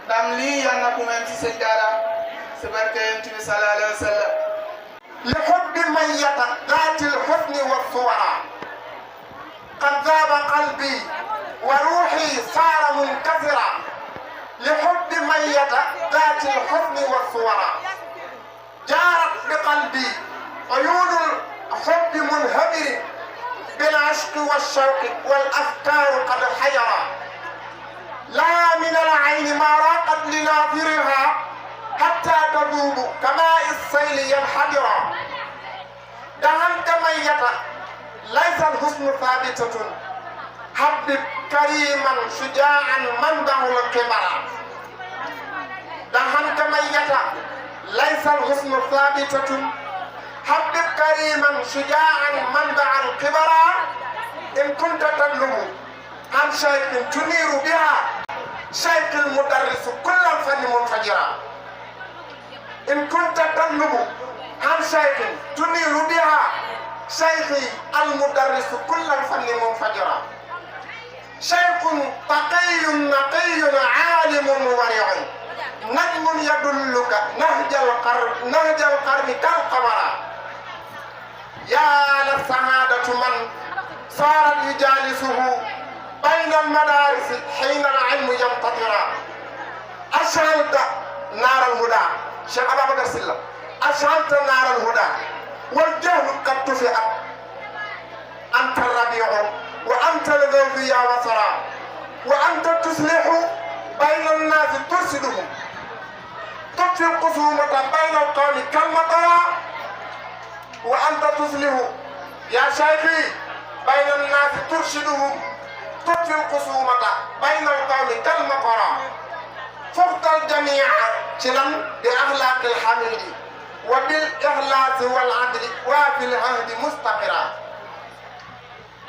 ndam lii yal na ko mel ci sëñ Daara si barke Yonent bi sallallahu alayhi wa sallam. li hubbi mayyata zaatil husni wa suwara qad zaaba qalbi wa ruuhi saara munkasira li hubbi mayyata zaatil husni wa suwara jaarat bi qalbi uyuunul hubbi munhamirin bil ashqi wa shawqi wal afkaaru qad hayara لا من العين ما راقت لناظرها حتى تذوب كماء السيل ينحدر دهنت ميتا ليس الحسن ثابتة حبب كريما شجاعا منبع الكبر دهنت ميتا ليس الحسن ثابتة حبب كريما شجاعا منبع الكبر إن كنت تطلب عن شيء تنير بها شيخ المدرس كل الفن منفجرا إن كنت تطلب عن شيخ تنير بها شيخ المدرس كل الفن منفجرا شيخ تقي نقي عالم ورع نجم يدلك نهج القرن كالقمر يا للسعادة من صار يجالسه بين المدارس حين العلم ينتظر أشعلت نار الهدى شيخ أبا بكر سلم أشعلت نار الهدى والجهل قد طفئت أنت الربيع وأنت الغوث يا وصرا وأنت تصلح بين الناس ترشدهم تطفي الخصومة بين القوم كالمطر وأنت تصلح يا شيخي بين الناس ترشدهم تطفي الخصومة بين القوم كالمطر فقط الجميع شلم بأخلاق الحميد وبالإخلاص والعدل وفي العهد مستقرا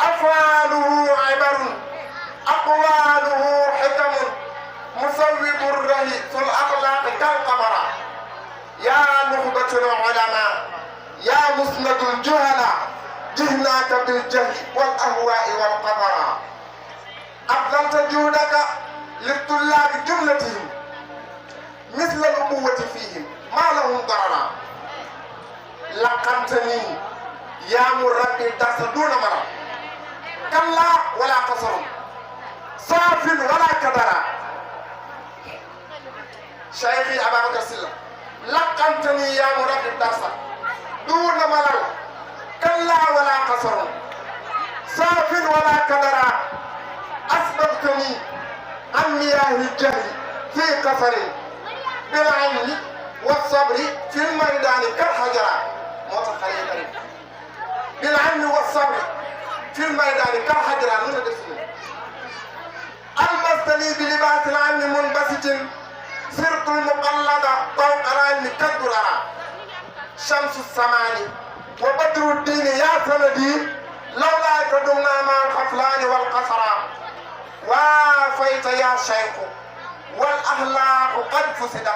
أفعاله عبر أقواله حكم مصوب الرهي في الأخلاق كالقمر يا نخبة العلماء يا مسند الجهلاء جهناك بالجهل والأهواء والقدر أبذلت جهدك للطلاب جملتهم مثل الأبوة فيهم ما لهم ضررا لقنتني يا مربي الدرس دون مرض كلا ولا قصر صاف ولا كدرا شيخي أبا بكر سلم لقنتني يا مربي الدرس دون مرض كلا ولا قصر صاف ولا كدرا أسبقتني عن مياه الجهل في قصر بالعلم والصبر في الميدان كالحجرة بالعلم والصبر في الميدان كالحجرة ألبستني بلباس العلم منبسط صرت المقلدة فوق العلم كالدررة شمس السمان وبدر الدين يا سندي لولاك دمنا مع الخفلان والقصرى وافيت يا شيخ والأخلاق قد فسدت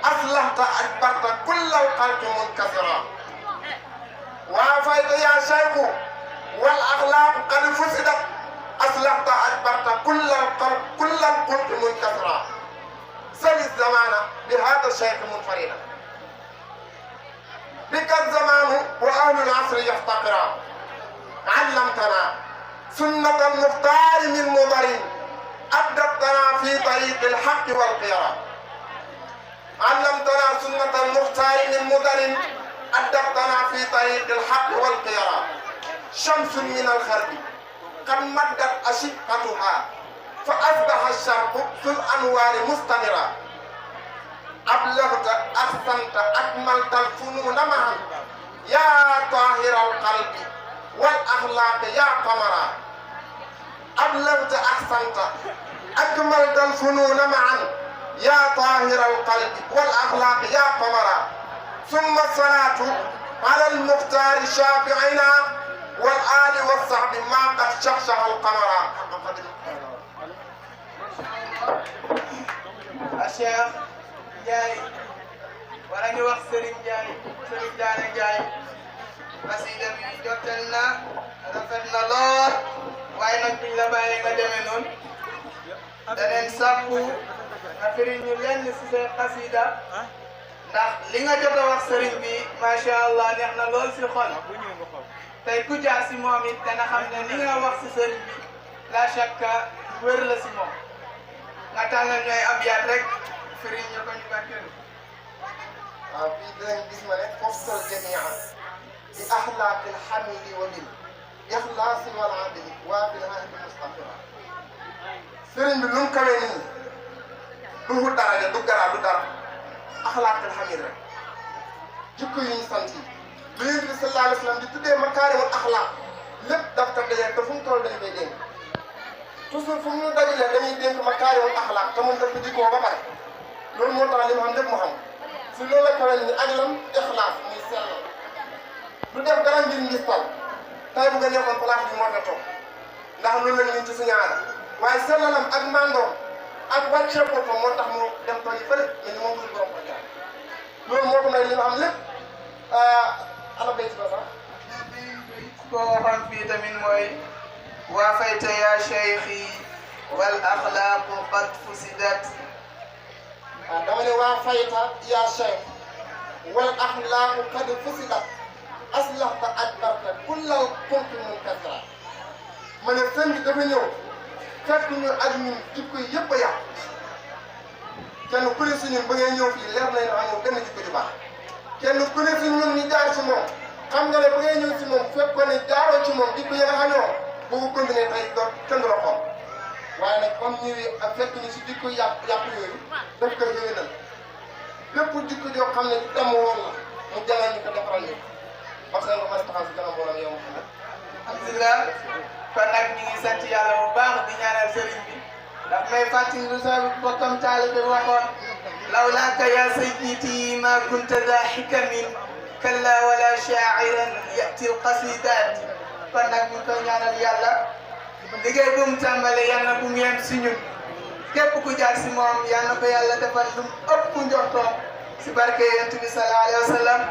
أصلحت أجبرت كل القلب منكسرا وافيت يا شيخ والأخلاق قد فسدت أصلحت أجبرت كل القلب منكسرا سل الزمان بهذا الشيخ منفردا بك الزمان وأهل العصر يفتقرا علمتنا سنة المختار من مضر أدبتنا في طريق الحق والقيرة علمتنا سنة المختار من مضر أدبتنا في طريق الحق والقيرة شمس من الخرب قد مدت أشقتها فأصبح الشرق في الأنوار مستمرا أبلغت أحسنت أكملت الفنون معا يا طاهر القلب والأخلاق يا قمرا أبلغت أحسنت أكملت الفنون معا يا طاهر القلب والأخلاق يا قمرا ثم الصلاة على المختار شافعنا والآل والصحب ما قد شخشخ القمر. الشيخ جاي wala ñu wax Serigne Ndiaye Serigne Daara Ndiaye xasida bi jotal na rafet na lool waaye nag biñ la bàyyee nga demee noonu daneen sàkku nga firi ñu lenn si say xasida ndax li nga jot a wax sëriñ bi macha allah neex na lool si xol tey ku jaar si moom it dana xam ne li nga wax si sëriñ bi la shakka wér la si moom nga tànnal ñooy abyaat rek firi ñu ko ñu barkeelu. waaw bii dinañ gis ma ne foftal jamia bi axlaaqil xamidi wa bil ixlaasi wal adli waa bil ahdi mustaqira sëriñ bi lu mu kawee nit ñi du dara du gara du dara axlaaqil xamid rek jikko yi ñu sant yi lu Yonent bi sallallahu alayhi wa sallam di tuddee makaarimul axlaaq lépp daf ko dajale te fu mu toll dañ koy dénk toujours fu mu dajalee dañuy dénk makaarimul axlaaq te moom dafa jikkoo ba pare loolu moo tax li mu xam lépp mu xam si loolu la kawee nit ñi ak lan ixlaas muy sellal du def dara ngir ngistal tay bu nga nekkoon place bi moo fa toog ndax loolu la ñu ci suñu aada waaye sellalam ak mandoom ak wàccee boppam moo tax mu dem tool yi fële mais ni moom duñ borom ko jaar loolu moo ko may li ma xam lépp ana béy si ba sax. koo waxoon fii tamit mooy waa fayta ya cheikhi wal axlaaqu qad fusidat. dama ne waa fayta ya cheikh wal axlaaqu qad fusidat aslahta adbarta kullal kunti munkasira ma ne sëñ bi dafa ñëw fekk ñu ak ñun jikko yi yëpp a yàqu kenn ku ne si ñun ba ngay ñëw fii leer nañ ne amoo benn jikko ju baax kenn ku ne si ñun ñu jaar si moom xam nga ne ba ngay ñëw si moom fekk ko ne jaaroo ci moom jikko yi nga xam ñoo boo ko continuer tey doon kenn du la xool waaye nag comme ñëwee ak fekk ñu si jikko yàqu yooyu daf koy yëwénal lépp jikko joo xam ne dem woon la mu jàngal ñu ko defaral ñu parce que nga mën a taxaw si kanam mbooloo yow Mouhamed. alhamdulilah kon nag ñu ngi sant yàlla bu baax di ñaanal sëriñ bi daf may fàttali lu sa bokkam taalibe waxoon lawlaaka ya sayyidi ma kunta da xikamin kalla wala shaa'iran yati alqasidat kon nag ñu koy ñaanal yàlla liggéey bu mu tàmbalee yal na bu mu yem si ñun képp ku jaar si moom yal na ko yàlla defal lu mu ëpp njortoom si barke yonent bi sallallahu alayhi wa sallam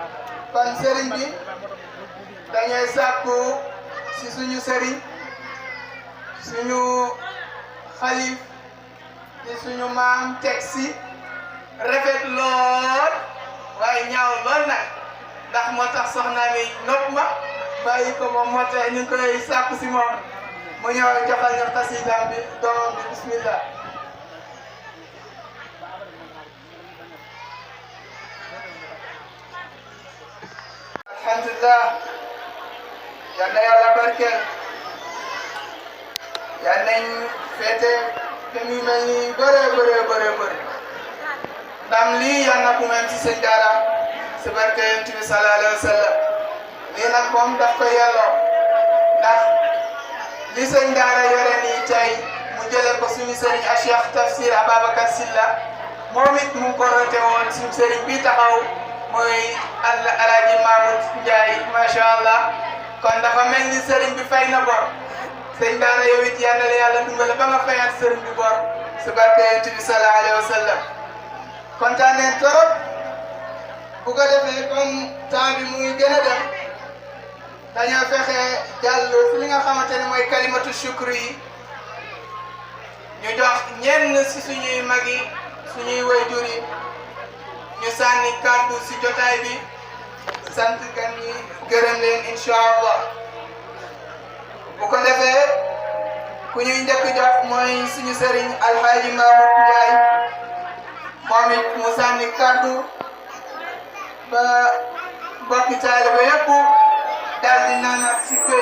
kon sëriñ bi dañuy sàkku si suñu sëriñ suñu xalif di suñu maam teg si rafet lool waaye ñaaw lool nag ndax moo tax soxna mi nopp ma bàyyi ko moom moo tax ñu ngi koy sàkku si moom mu ñëw joxal ñu xasida bi doomam bi bismillah. alhamdulillah yal na yàlla barkeel yal nañ féete te muy mel ni bëree ndam lii yal na ko même ci seen daara si barke Yonent bi sallallahu alayhi wa sallam lii nag moom daf ko yelloo ndax li seen daara yore nii tey mu jëlee ko suñu sëriñ a Cheikh Tafsir Ababacar Sylla moom it mu ngi ko rote woon suñu sëriñ bi taxaw mooy Alaaji Mamoud Ndiaye macha allah kon dafa mel ni sëriñ bi fay na bor sëñ daara yow it yal na la yàlla dimbale ba nga fayaat sëriñ bi bor si barke Yonent bi sallallahu alayhi wa sallam kontaan nañ trop bu ko defee comme temps bi mu ngi gën a dem dañoo fexe jàll fi li nga xamante ne mooy kalimatu shukri yi ñu jox ñenn si suñuy mag yi suñuy wayjur yi ñu sànni kàddu si jotaay bi sant gan ñi gërëm leen incha allah bu ko defee ku ñuy njëkk jox mooy suñu sëriñ Alhaji Mamoud Ndiaye moom it mu sànni kàddu ba mbokki taalibe yëpp daal di naan si këy